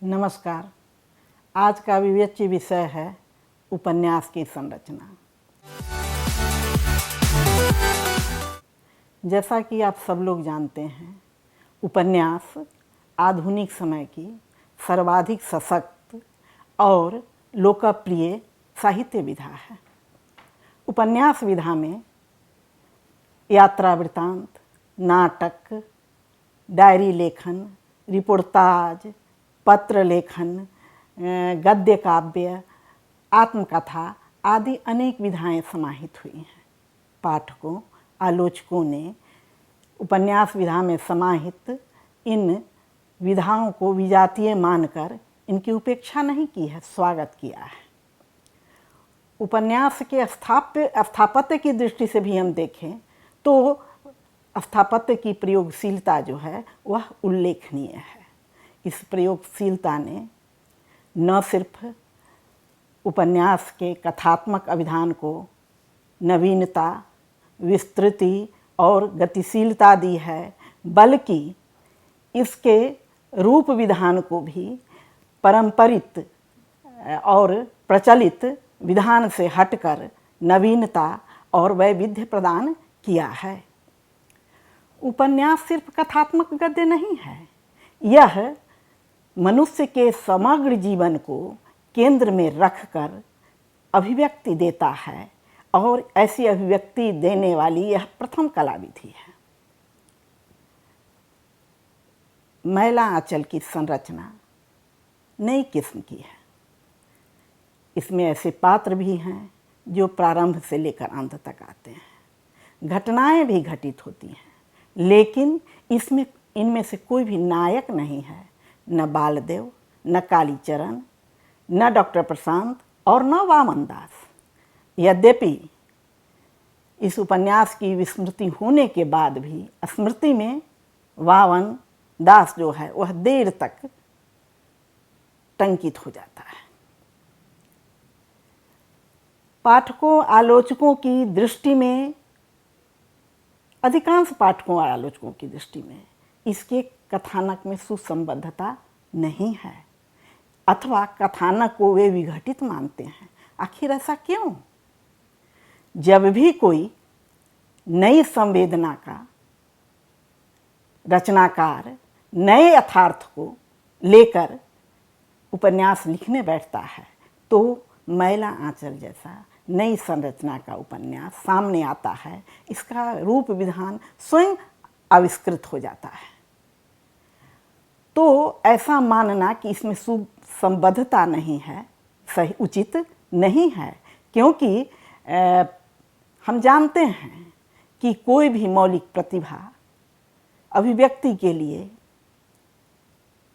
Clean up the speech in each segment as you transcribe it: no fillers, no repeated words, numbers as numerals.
नमस्कार। आज का विवेच्य विषय है उपन्यास की संरचना। जैसा कि आप सब लोग जानते हैं, उपन्यास आधुनिक समय की सर्वाधिक सशक्त और लोकप्रिय साहित्य विधा है। उपन्यास विधा में यात्रा वृत्तांत, नाटक, डायरी लेखन, रिपोर्टाज, पत्र लेखन, गद्य काव्य, आत्मकथा आदि अनेक विधाएं समाहित हुई हैं। पाठकों, आलोचकों ने उपन्यास विधा में समाहित इन विधाओं को विजातीय मानकर इनकी उपेक्षा नहीं की है, स्वागत किया है। उपन्यास के स्थापत्य की दृष्टि से भी हम देखें तो स्थापत्य की प्रयोगशीलता जो है वह उल्लेखनीय है। इस प्रयोगशीलता ने न सिर्फ उपन्यास के कथात्मक अभिधान को नवीनता, विस्तृति और गतिशीलता दी है, बल्कि इसके रूप विधान को भी पारंपरिक और प्रचलित विधान से हटकर नवीनता और वैविध्य प्रदान किया है। उपन्यास सिर्फ कथात्मक गद्य नहीं है, यह मनुष्य के समग्र जीवन को केंद्र में रखकर अभिव्यक्ति देता है और ऐसी अभिव्यक्ति देने वाली यह प्रथम कला विधि है। मैला आंचल की संरचना नई किस्म की है। इसमें ऐसे पात्र भी हैं जो प्रारंभ से लेकर अंत तक आते हैं। घटनाएं भी घटित होती हैं, लेकिन इनमें से कोई भी नायक नहीं है। न बालदेव, न कालीचरण, न डॉक्टर प्रशांत और न वामन दास। यद्यपि इस उपन्यास की विस्मृति होने के बाद भी स्मृति में वामन दास जो है वह देर तक टंकित हो जाता है। पाठकों, आलोचकों की दृष्टि में, अधिकांश पाठकों और आलोचकों की दृष्टि में इसके कथानक में सुसंबद्धता नहीं है, अथवा कथानक को वे विघटित मानते हैं। आखिर ऐसा क्यों? जब भी कोई नई संवेदना का रचनाकार नए यथार्थ को लेकर उपन्यास लिखने बैठता है तो मैला आंचल जैसा नई संरचना का उपन्यास सामने आता है। इसका रूप विधान स्वयं आविष्कृत हो जाता है। तो ऐसा मानना कि इसमें सुसंबद्धता नहीं है, सही उचित नहीं है, क्योंकि हम जानते हैं कि कोई भी मौलिक प्रतिभा अभिव्यक्ति के लिए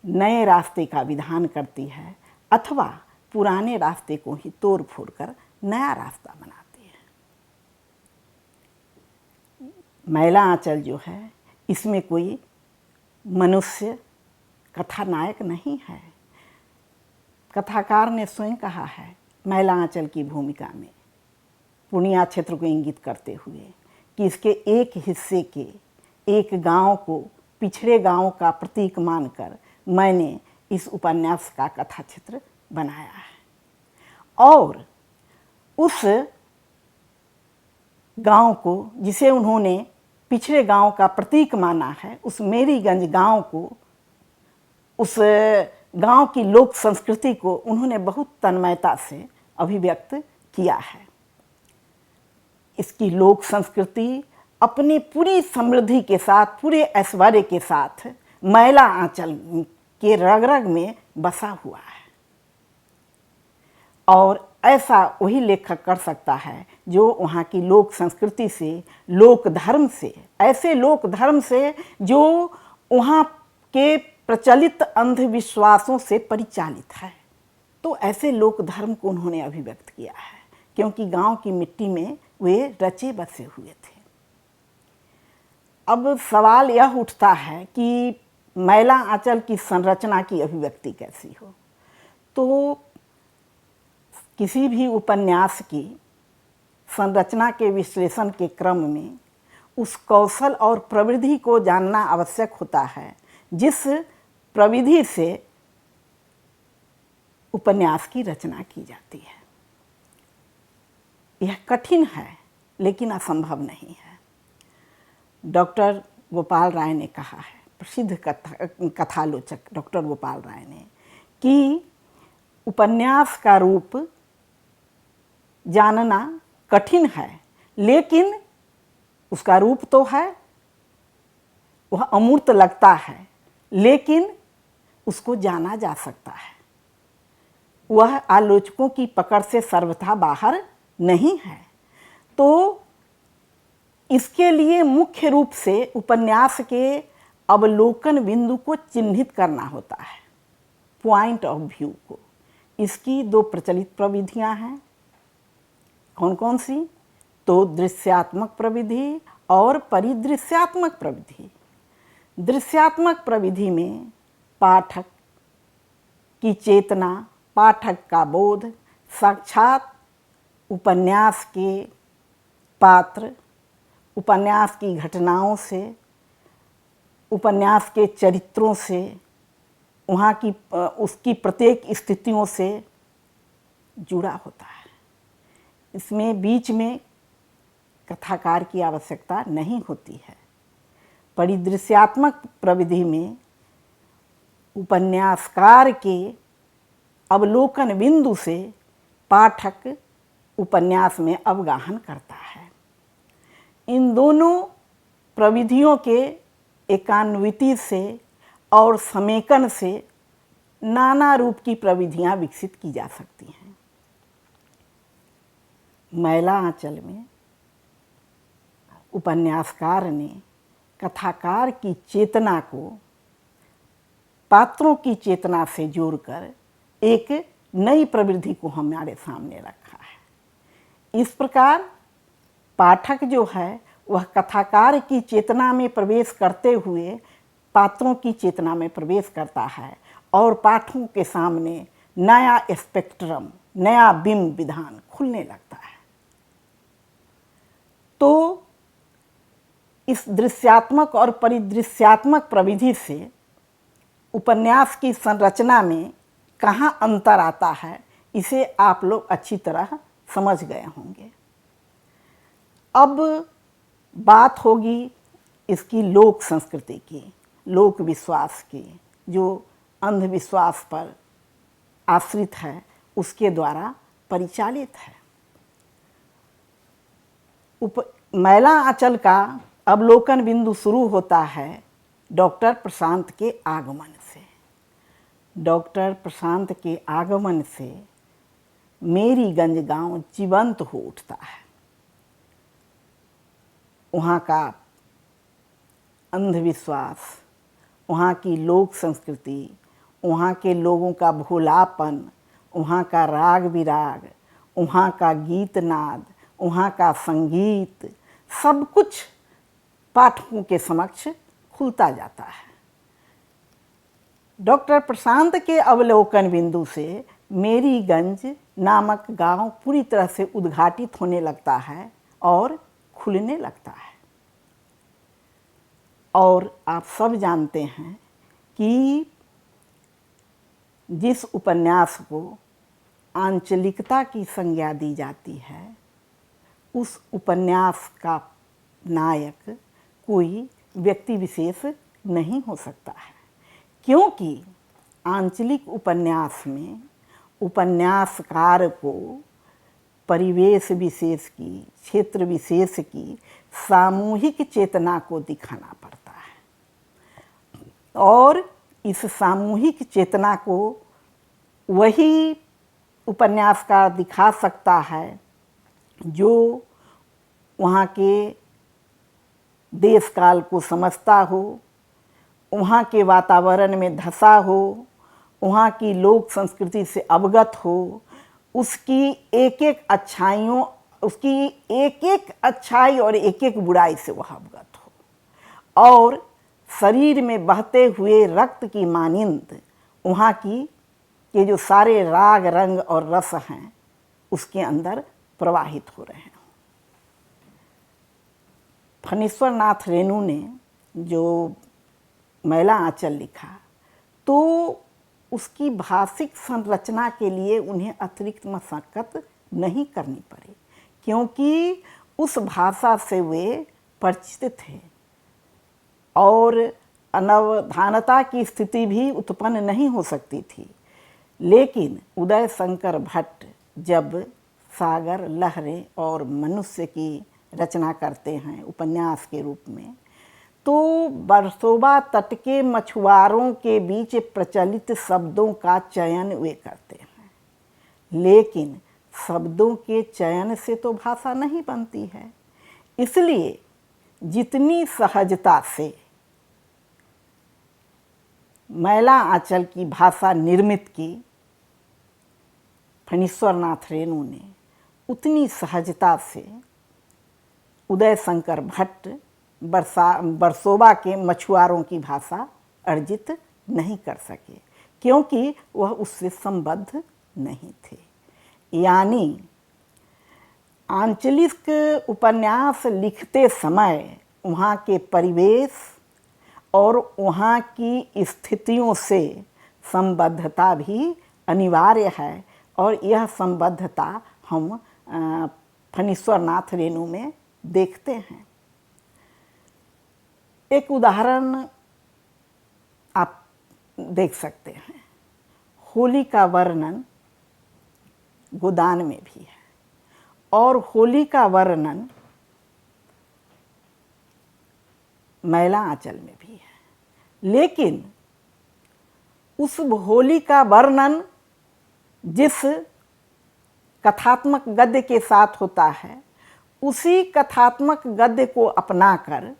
नए रास्ते का विधान करती है अथवा पुराने रास्ते को ही तोड़ फोड़ कर नया रास्ता बनाती है। मैला आंचल जो है इसमें कोई मनुष्य कथानायक नहीं है। कथाकार ने स्वयं कहा है मैला आंचल की भूमिका में, पूर्णिया क्षेत्र को इंगित करते हुए, कि इसके एक हिस्से के एक गांव को पिछड़े गांव का प्रतीक मानकर मैंने इस उपन्यास का कथा चित्र बनाया है। और उस गांव को जिसे उन्होंने पिछड़े गांव का प्रतीक माना है, उस मेरीगंज गांव को, उस गांव की लोक संस्कृति को उन्होंने बहुत तन्मयता से अभिव्यक्त किया है। इसकी लोक संस्कृति अपनी पूरी समृद्धि के साथ, पूरे ऐश्वर्य के साथ मैला आंचल के रग रग में बसा हुआ है। और ऐसा वही लेखक कर सकता है जो वहाँ की लोक संस्कृति से, लोक धर्म से, ऐसे लोक धर्म से जो वहाँ के प्रचलित अंधविश्वासों से परिचालित है। तो ऐसे लोक धर्म को उन्होंने अभिव्यक्त किया है, क्योंकि गांव की मिट्टी में वे रचे बसे हुए थे। अब सवाल यह उठता है कि मैला आंचल की संरचना की अभिव्यक्ति कैसी हो। तो किसी भी उपन्यास की संरचना के विश्लेषण के क्रम में उस कौशल और प्रविधि को जानना आवश्यक होता है जिस प्रविधि से उपन्यास की रचना की जाती है। यह कठिन है लेकिन असंभव नहीं है। डॉक्टर गोपाल राय ने कहा है, प्रसिद्ध कथालोचक डॉक्टर गोपाल राय ने, कि उपन्यास का रूप जानना कठिन है लेकिन उसका रूप तो है, वह अमूर्त लगता है लेकिन उसको जाना जा सकता है। वह आलोचकों की पकड़ से सर्वथा बाहर नहीं है। तो इसके लिए मुख्य रूप से उपन्यास के अवलोकन बिंदु को चिन्हित करना होता है, पॉइंट ऑफ व्यू को। इसकी दो प्रचलित प्रविधियां हैं। कौन कौन सी? तो दृश्यात्मक प्रविधि और परिदृश्यात्मक प्रविधि। दृश्यात्मक प्रविधि में पाठक की चेतना, पाठक का बोध साक्षात उपन्यास के पात्र, उपन्यास की घटनाओं से, उपन्यास के चरित्रों से, वहाँ की उसकी प्रत्येक स्थितियों से जुड़ा होता है। इसमें बीच में कथाकार की आवश्यकता नहीं होती है। परिदृश्यात्मक प्रविधि में उपन्यासकार के अवलोकन बिंदु से पाठक उपन्यास में अवगाहन करता है। इन दोनों प्रविधियों के एकान्विति से और समेकन से नाना रूप की प्रविधियां विकसित की जा सकती हैं। मैला आंचल में उपन्यासकार ने कथाकार की चेतना को पात्रों की चेतना से जोड़कर एक नई प्रवृत्ति को हमारे सामने रखा है। इस प्रकार पाठक जो है वह कथाकार की चेतना में प्रवेश करते हुए पात्रों की चेतना में प्रवेश करता है और पाठकों के सामने नया स्पेक्ट्रम, नया बिंब विधान खुलने लगता है। तो इस दृश्यात्मक और परिदृश्यात्मक प्रविधि से उपन्यास की संरचना में कहाँ अंतर आता है, इसे आप लोग अच्छी तरह समझ गए होंगे। अब बात होगी इसकी लोक संस्कृति की, लोक विश्वास की, जो अंधविश्वास पर आश्रित है, उसके द्वारा परिचालित है। मैला आंचल का अवलोकन बिंदु शुरू होता है डॉक्टर प्रशांत के आगमन से। डॉक्टर प्रशांत के आगमन से मेरीगंज गांव जीवंत हो उठता है। वहाँ का अंधविश्वास, वहाँ की लोक संस्कृति, वहाँ के लोगों का भोलापन, वहाँ का राग विराग, वहाँ का गीत नाद, वहाँ का संगीत, सब कुछ पाठकों के समक्ष खुलता जाता है। डॉक्टर प्रशांत के अवलोकन बिंदु से मेरीगंज नामक गांव पूरी तरह से उद्घाटित होने लगता है और खुलने लगता है। और आप सब जानते हैं कि जिस उपन्यास को आंचलिकता की संज्ञा दी जाती है, उस उपन्यास का नायक कोई व्यक्ति विशेष नहीं हो सकता है, क्योंकि आंचलिक उपन्यास में उपन्यासकार को परिवेश विशेष की, क्षेत्र विशेष की सामूहिक चेतना को दिखाना पड़ता है। और इस सामूहिक चेतना को वही उपन्यासकार दिखा सकता है जो वहाँ के देश काल को समझता हो, वहाँ के वातावरण में धंसा हो, वहाँ की लोक संस्कृति से अवगत हो, उसकी एक एक अच्छाइयों, उसकी एक एक अच्छाई और एक एक बुराई से वह अवगत हो, और शरीर में बहते हुए रक्त की मानिंद वहाँ की ये जो सारे राग रंग और रस हैं उसके अंदर प्रवाहित हो रहे हैं। फणीश्वर नाथ रेणु ने जो मैला आंचल लिखा, तो उसकी भाषिक संरचना के लिए उन्हें अतिरिक्त मशक्क़त नहीं करनी पड़ी, क्योंकि उस भाषा से वे परिचित थे और अनवधानता की स्थिति भी उत्पन्न नहीं हो सकती थी। लेकिन उदय शंकर भट्ट जब सागर, लहरें और मनुष्य की रचना करते हैं उपन्यास के रूप में, तो बरसोबा तट के मछुआरों के बीच प्रचलित शब्दों का चयन वे करते हैं। लेकिन शब्दों के चयन से तो भाषा नहीं बनती है, इसलिए जितनी सहजता से मैला आंचल की भाषा निर्मित की फणीश्वर नाथ रेणु ने, उतनी सहजता से उदय शंकर भट्ट बरसोबा के मछुआरों की भाषा अर्जित नहीं कर सके, क्योंकि वह उससे संबद्ध नहीं थे। यानी आंचलिक उपन्यास लिखते समय वहाँ के परिवेश और वहाँ की स्थितियों से संबद्धता भी अनिवार्य है, और यह संबद्धता हम फणीश्वर नाथ रेणु में देखते हैं। एक उदाहरण आप देख सकते हैं, होली का वर्णन गोदान में भी है और होली का वर्णन मैला आंचल में भी है। लेकिन उस होली का वर्णन जिस कथात्मक गद्य के साथ होता है, उसी कथात्मक गद्य को अपनाकर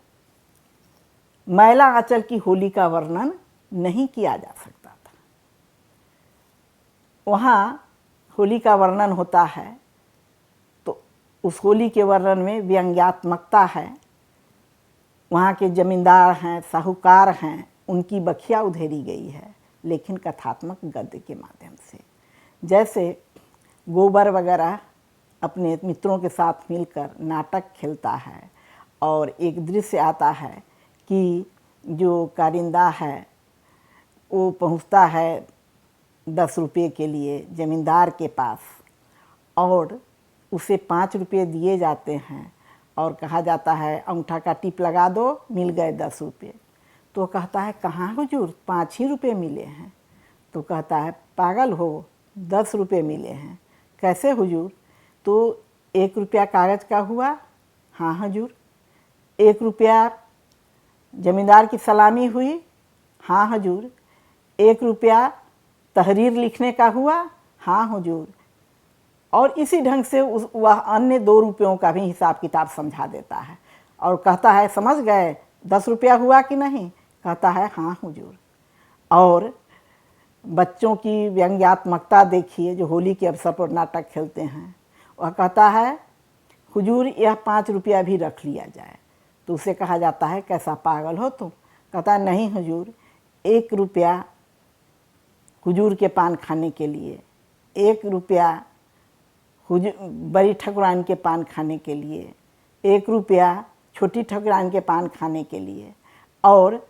मैला आंचल की होली का वर्णन नहीं किया जा सकता था। वहाँ होली का वर्णन होता है तो उस होली के वर्णन में व्यंग्यात्मकता है, वहाँ के जमींदार हैं, साहूकार हैं, उनकी बखिया उधेरी गई है, लेकिन कथात्मक गद्य के माध्यम से। जैसे गोबर वगैरह अपने मित्रों के साथ मिलकर नाटक खेलता है और एक दृश्य आता है कि जो कारिंदा है वो पहुंचता है 10 रुपये के लिए ज़मींदार के पास और उसे 5 रुपये दिए जाते हैं और कहा जाता है अंगूठा का टिप लगा दो, मिल गए 10 रुपये। तो कहता है कहाँ हुजूर, 5 ही रुपये मिले हैं। तो कहता है पागल हो, 10 रुपये मिले हैं। कैसे हुजूर? तो 1 रुपया कागज़ का हुआ। हाँ हुजूर। 1 रुपया ज़मींदार की सलामी हुई। हाँ हुजूर। 1 रुपया तहरीर लिखने का हुआ। हाँ हुजूर। और इसी ढंग से वह अन्य 2 रुपयों का भी हिसाब किताब समझा देता है और कहता है समझ गए 10 रुपया हुआ कि नहीं? कहता है हाँ हुजूर। और बच्चों की व्यंग्यात्मकता देखिए, जो होली के अवसर पर नाटक खेलते हैं। वह कहता है हुजूर यह 5 रुपया भी रख लिया जाए। तो उसे कहा जाता है कैसा पागल हो तुम? कहता है नहीं हुजूर, 1 रुपया हुजूर के पान खाने के लिए, 1 रुपया बड़ी ठकुराइन के पान खाने के लिए, 1 रुपया छोटी ठकुराइन के पान खाने के लिए। और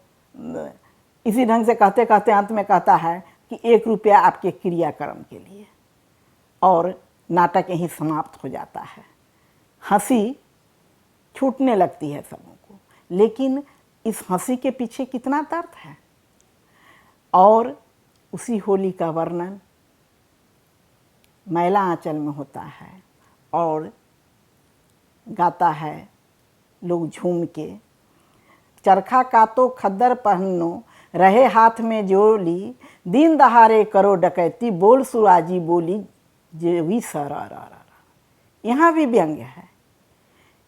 इसी ढंग से कहते कहते अंत में कहता है कि 1 रुपया आपके क्रियाक्रम के लिए। और नाटक यहीं समाप्त हो जाता है। हंसी छूटने लगती है सबों को, लेकिन इस हंसी के पीछे कितना दर्द है। और उसी होली का वर्णन मैला आंचल में होता है और गाता है लोग झूम के, चरखा का तो खद्दर पहनो रहे हाथ में जोली, दिन दहाड़े करो डकैती बोल सुराजी बोली जेवी सरा। यहाँ भी व्यंग्य है।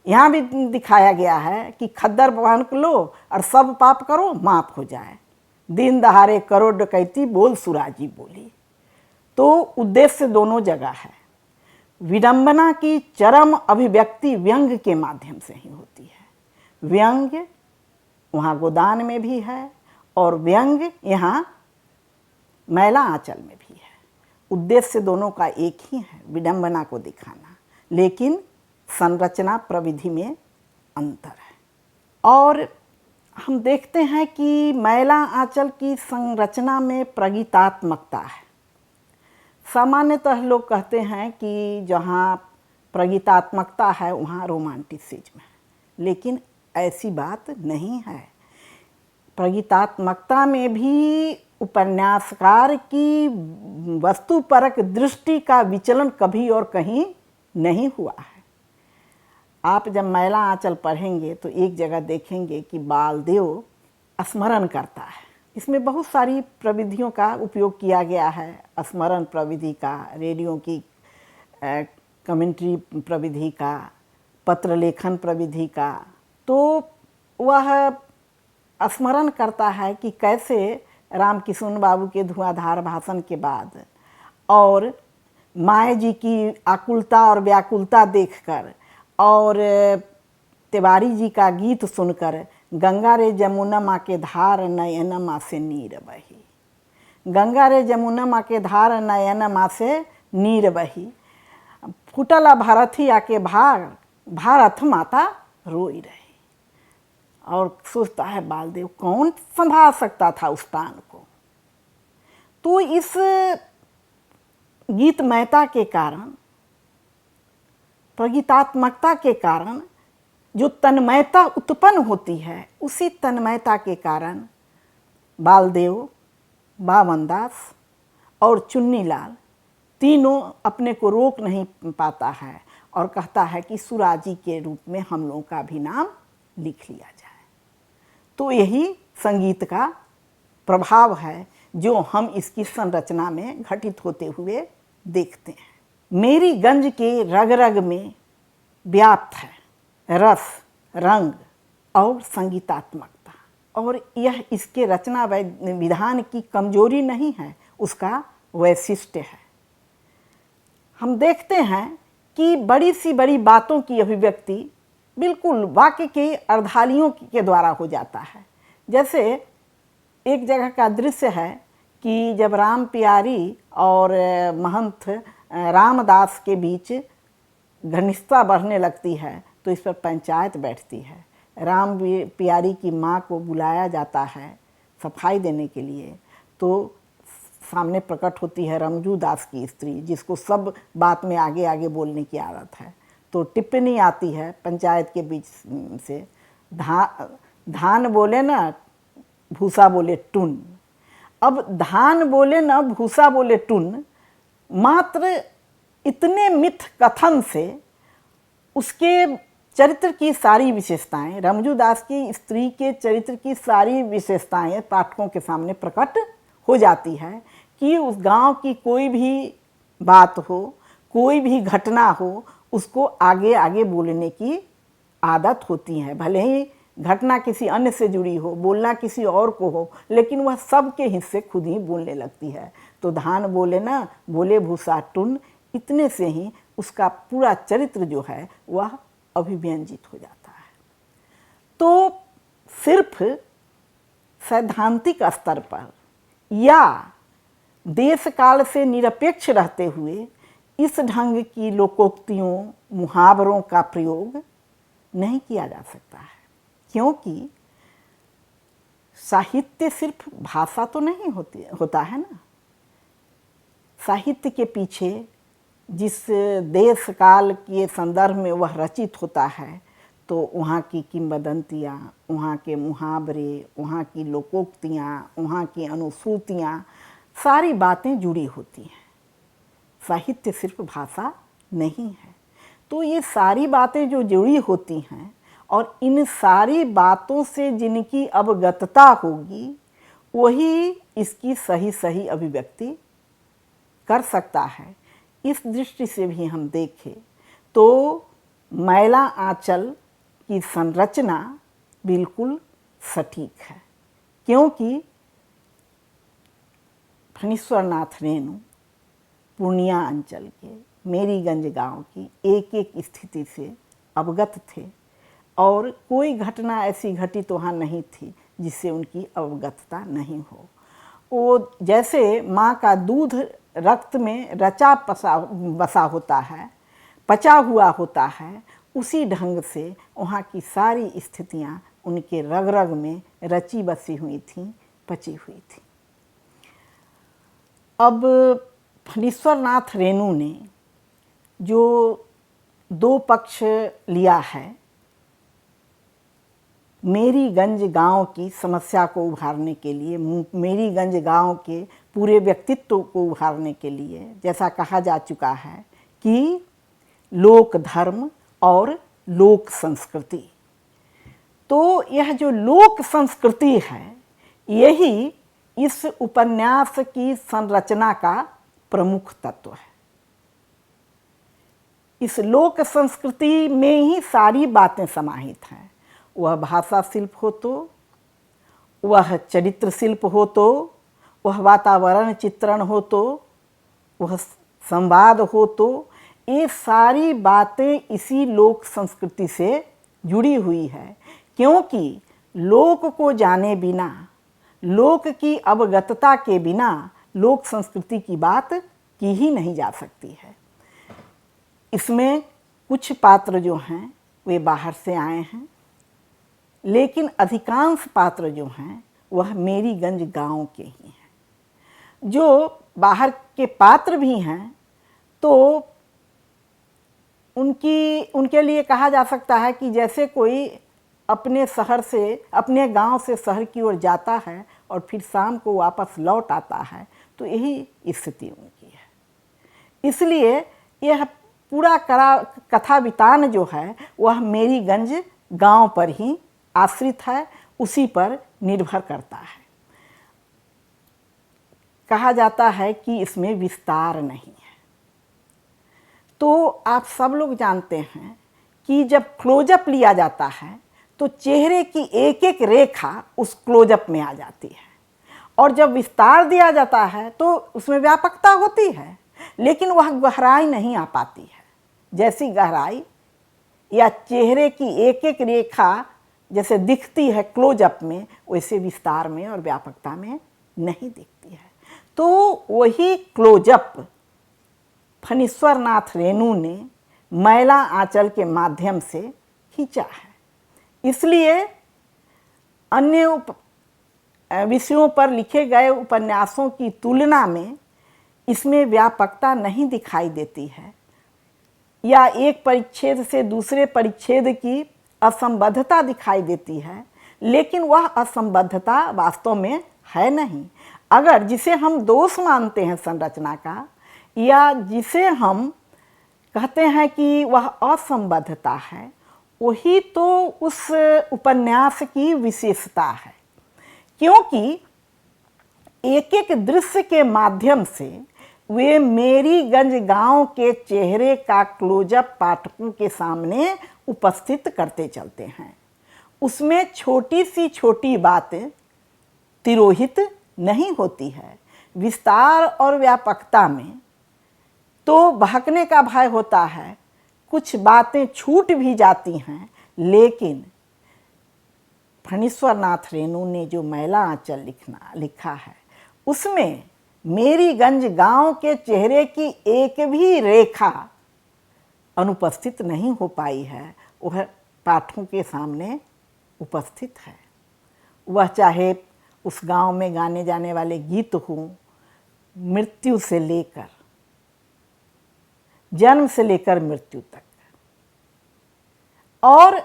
यहाँ भी दिखाया गया है कि खद्दर पहन लो और सब पाप करो, माफ हो जाए। दिन दहाड़े करो डकैती बोल सुराजी बोली। तो उद्देश्य दोनों जगह है। विडंबना की चरम अभिव्यक्ति व्यंग्य के माध्यम से ही होती है। व्यंग्य वहाँ गोदान में भी है और व्यंग्य यहाँ मैला आंचल में भी है। उद्देश्य दोनों का एक ही है, विडंबना को दिखाना, लेकिन संरचना प्रविधि में अंतर है। और हम देखते हैं कि मैला आंचल की संरचना में प्रगीतात्मकता है। सामान्यतः लोग कहते हैं कि जहाँ प्रगीतात्मकता है वहाँ रोमांटिसिज्म है, लेकिन ऐसी बात नहीं है। प्रगीतात्मकता में भी उपन्यासकार की वस्तुपरक दृष्टि का विचलन कभी और कहीं नहीं हुआ है। आप जब मैला आंचल पढ़ेंगे तो एक जगह देखेंगे कि बालदेव स्मरण करता है। इसमें बहुत सारी प्रविधियों का उपयोग किया गया है, स्मरण प्रविधि का, रेडियो की कमेंट्री प्रविधि का, पत्र लेखन प्रविधि का। तो वह स्मरण करता है कि कैसे रामकिशुन बाबू के धुआंधार भाषण के बाद और माए जी की आकुलता और व्याकुलता देखकर और तिवारी जी का गीत सुनकर गंगा रे जमुना माँ के धार नयन माँ से नीर बही, गंगा रे जमुना माँ के धार नयन माँ से नीर बही, फुटला भारती आके भाग भारत माता रोई रही। और सोचता है बालदेव कौन संभाल सकता था उस तान को। तो इस गीतमयता के कारण, प्रगीतात्मकता के कारण जो तन्मयता उत्पन्न होती है, उसी तन्मयता के कारण बालदेव, बावनदास और चुन्नीलाल तीनों अपने को रोक नहीं पाता है और कहता है कि सुराजी के रूप में हम लोगों का भी नाम लिख लिया जाए। तो यही संगीत का प्रभाव है जो हम इसकी संरचना में घटित होते हुए देखते हैं। मेरी गंज के रग रग में व्याप्त है रस, रंग और संगीतात्मकता, और यह इसके रचना विधान की कमजोरी नहीं है, उसका वैशिष्ट्य है। हम देखते हैं कि बड़ी सी बड़ी बातों की अभिव्यक्ति बिल्कुल वाक्य के अर्धालियों के द्वारा हो जाता है। जैसे एक जगह का दृश्य है कि जब राम प्यारी और महंत रामदास के बीच घनिष्ठता बढ़ने लगती है तो इस पर पंचायत बैठती है। राम प्यारी की माँ को बुलाया जाता है सफाई देने के लिए, तो सामने प्रकट होती है रमजू दास की स्त्री, जिसको सब बात में आगे आगे बोलने की आदत है। तो टिप्पणी आती है पंचायत के बीच से, धान बोले ना भूसा बोले टुन। अब धान बोले ना भूसा बोले टुन, मात्र इतने मिथ कथन से उसके चरित्र की सारी विशेषताएं, रमजू दास की स्त्री के चरित्र की सारी विशेषताएं पाठकों के सामने प्रकट हो जाती है कि उस गांव की कोई भी बात हो, कोई भी घटना हो, उसको आगे आगे बोलने की आदत होती है। भले ही घटना किसी अन्य से जुड़ी हो, बोलना किसी और को हो, लेकिन वह सबके हिस्से खुद ही बोलने लगती है। तो धान बोले ना बोले भूसा टुन, इतने से ही उसका पूरा चरित्र जो है वह अभिव्यंजित हो जाता है। तो सिर्फ सैद्धांतिक स्तर पर या देश काल से निरपेक्ष रहते हुए इस ढंग की लोकोक्तियों, मुहावरों का प्रयोग नहीं किया जा सकता है, क्योंकि साहित्य सिर्फ भाषा तो नहीं होता है ना। साहित्य के पीछे जिस देश काल के संदर्भ में वह रचित होता है, तो वहाँ की किंवदंतियाँ, वहाँ के मुहावरे, वहाँ की लोकोक्तियाँ, वहाँ की अनुश्रुतियाँ, सारी बातें जुड़ी होती हैं। साहित्य सिर्फ भाषा नहीं है। तो ये सारी बातें जो जुड़ी होती हैं और इन सारी बातों से जिनकी अवगतता होगी, वही इसकी सही सही अभिव्यक्ति कर सकता है। इस दृष्टि से भी हम देखें तो मैला आंचल की संरचना बिल्कुल सटीक है, क्योंकि फणीश्वरनाथ रेणु पूर्णिया अंचल के मेरीगंज गांव की एक एक स्थिति से अवगत थे और कोई घटना ऐसी घटित वहाँ नहीं थी जिससे उनकी अवगतता नहीं हो। वो जैसे माँ का दूध रक्त में रचा बसा होता है, पचा हुआ होता है, उसी ढंग से वहाँ की सारी स्थितियाँ उनके रग रग में रची बसी हुई थी, पची हुई थी। अब फणीश्वरनाथ रेणु ने जो दो पक्ष लिया है, मेरीगंज गांव की समस्या को उभारने के लिए, मेरीगंज गांव के पूरे व्यक्तित्व को उभारने के लिए, जैसा कहा जा चुका है कि लोक धर्म और लोक संस्कृति, तो यह जो लोक संस्कृति है यही इस उपन्यास की संरचना का प्रमुख तत्व है। इस लोक संस्कृति में ही सारी बातें समाहित हैं। वह भाषा शिल्प हो तो, वह चरित्र शिल्प हो तो, वह वातावरण चित्रण हो तो, वह संवाद हो तो, ये सारी बातें इसी लोक संस्कृति से जुड़ी हुई है। क्योंकि लोक को जाने बिना, लोक की अवगतता के बिना लोक संस्कृति की बात की ही नहीं जा सकती है। इसमें कुछ पात्र जो हैं वे बाहर से आए हैं, लेकिन अधिकांश पात्र जो हैं वह मेरीगंज गांव के ही हैं। जो बाहर के पात्र भी हैं तो उनके लिए कहा जा सकता है कि जैसे कोई अपने शहर से, अपने गांव से शहर की ओर जाता है और फिर शाम को वापस लौट आता है, तो यही स्थिति उनकी है। इसलिए यह पूरा कथावितान जो है वह मेरीगंज गांव पर ही आश्रित है, उसी पर निर्भर करता है। कहा जाता है कि इसमें विस्तार नहीं है। तो आप सब लोग जानते हैं कि जब क्लोजअप लिया जाता है तो चेहरे की एक एक रेखा उस क्लोजअप में आ जाती है, और जब विस्तार दिया जाता है तो उसमें व्यापकता होती है, लेकिन वह गहराई नहीं आ पाती है। जैसी गहराई या चेहरे की एक एक रेखा जैसे दिखती है क्लोजअप में, वैसे विस्तार में और व्यापकता में नहीं दिखती है। तो वही क्लोजअप फणीश्वरनाथ रेणु ने मैला आंचल के माध्यम से खींचा है। इसलिए अन्य विषयों पर लिखे गए उपन्यासों की तुलना में इसमें व्यापकता नहीं दिखाई देती है, या एक परिच्छेद से दूसरे परिच्छेद की असंबद्धता दिखाई देती है, लेकिन वह असंबद्धता वास्तव में है नहीं। अगर जिसे हम दोष मानते हैं संरचना का, या जिसे हम कहते हैं कि वह असंबद्धता है, वही तो उस उपन्यास की विशेषता है। क्योंकि एक एक दृश्य के माध्यम से वे मेरीगंज गांव के चेहरे का क्लोजअप पाठकों के सामने उपस्थित करते चलते हैं। उसमें छोटी सी छोटी बातें तिरोहित नहीं होती है। विस्तार और व्यापकता में तो बहकने का भय होता है, कुछ बातें छूट भी जाती हैं, लेकिन फणीश्वरनाथ रेणु ने जो मैला आंचल लिखा है उसमें मेरीगंज गांव के चेहरे की एक भी रेखा अनुपस्थित नहीं हो पाई है। वह पाठकों के सामने उपस्थित है। वह चाहे उस गांव में गाने जाने वाले गीत हों, मृत्यु से लेकर, जन्म से लेकर मृत्यु तक, और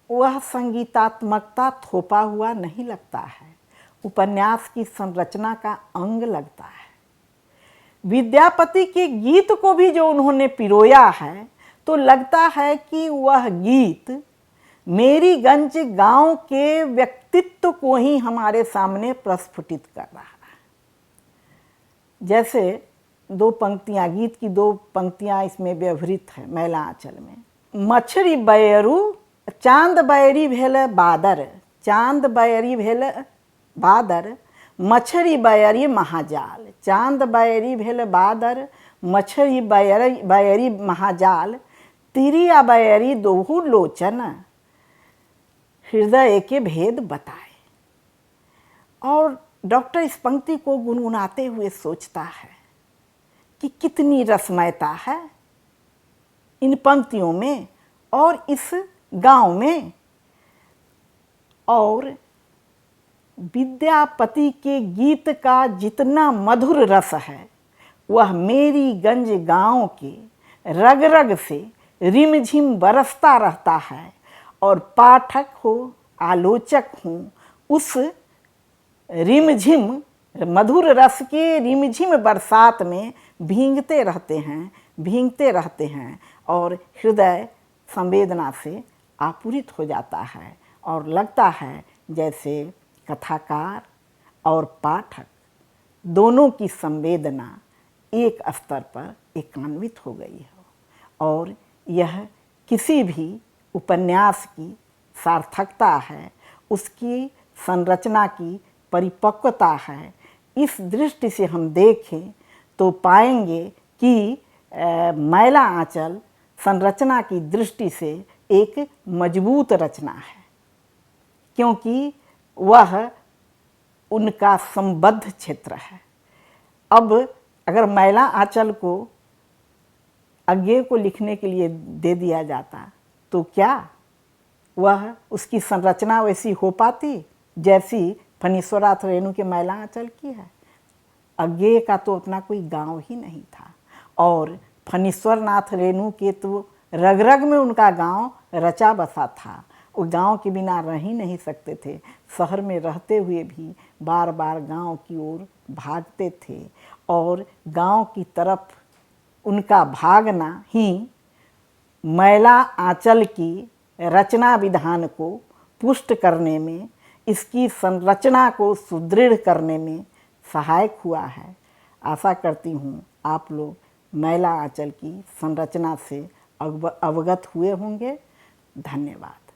वह संगीतात्मकता थोपा हुआ नहीं लगता है, उपन्यास की संरचना का अंग लगता है। विद्यापति के गीत को भी जो उन्होंने पिरोया है तो लगता है कि वह गीत मेरीगंज गांव के व्यक्तित्व को ही हमारे सामने प्रस्फुटित कर रहा है। जैसे दो पंक्तियां, गीत की दो पंक्तियां इसमें व्यवहृत है मैला आंचल में। मछरी बैरू चांद बैरी भेल बादर, चांद बैरी भेल बादर, मछरी बैरी महाजाल, चांद बैरी भेल बादर, मछरी बैरी महाजाल, तिरिया बैरी दोहु लोचन, हृदय के भेद बताए। और डॉक्टर इस पंक्ति को गुनगुनाते हुए सोचता है कि कितनी रसमयता है इन पंक्तियों में और इस गांव में। और विद्यापति के गीत का जितना मधुर रस है वह मेरी गंज गांव के रग रग से रिमझिम बरसता रहता है, और पाठक हो आलोचक हो उस रिमझिम मधुर रस के रिमझिम बरसात में भींगते रहते हैं और हृदय संवेदना से आपूरित हो जाता है और लगता है जैसे कथाकार और पाठक दोनों की संवेदना एक स्तर पर एकान्वित हो गई हो, और यह किसी भी उपन्यास की सार्थकता है, उसकी संरचना की परिपक्वता है। इस दृष्टि से हम देखें तो पाएंगे कि मैला आंचल संरचना की दृष्टि से एक मजबूत रचना है, क्योंकि वह उनका संबद्ध क्षेत्र है। अब अगर मैला आंचल को अज्ञेय को लिखने के लिए दे दिया जाता तो क्या वह उसकी संरचना वैसी हो पाती जैसी फणीश्वरनाथ रेणु के मैला आंचल की है? अज्ञेय का तो अपना कोई गांव ही नहीं था, और फणीश्वरनाथ रेणु के तो रग रग में उनका गांव रचा बसा था। वो गांव के बिना रह ही नहीं सकते थे, शहर में रहते हुए भी बार बार गांव की ओर भागते थे, और गांव की तरफ उनका भागना ही मैला आंचल की रचना विधान को पुष्ट करने में, इसकी संरचना को सुदृढ़ करने में सहायक हुआ है। आशा करती हूँ आप लोग मैला आंचल की संरचना से अवगत हुए होंगे। धन्यवाद।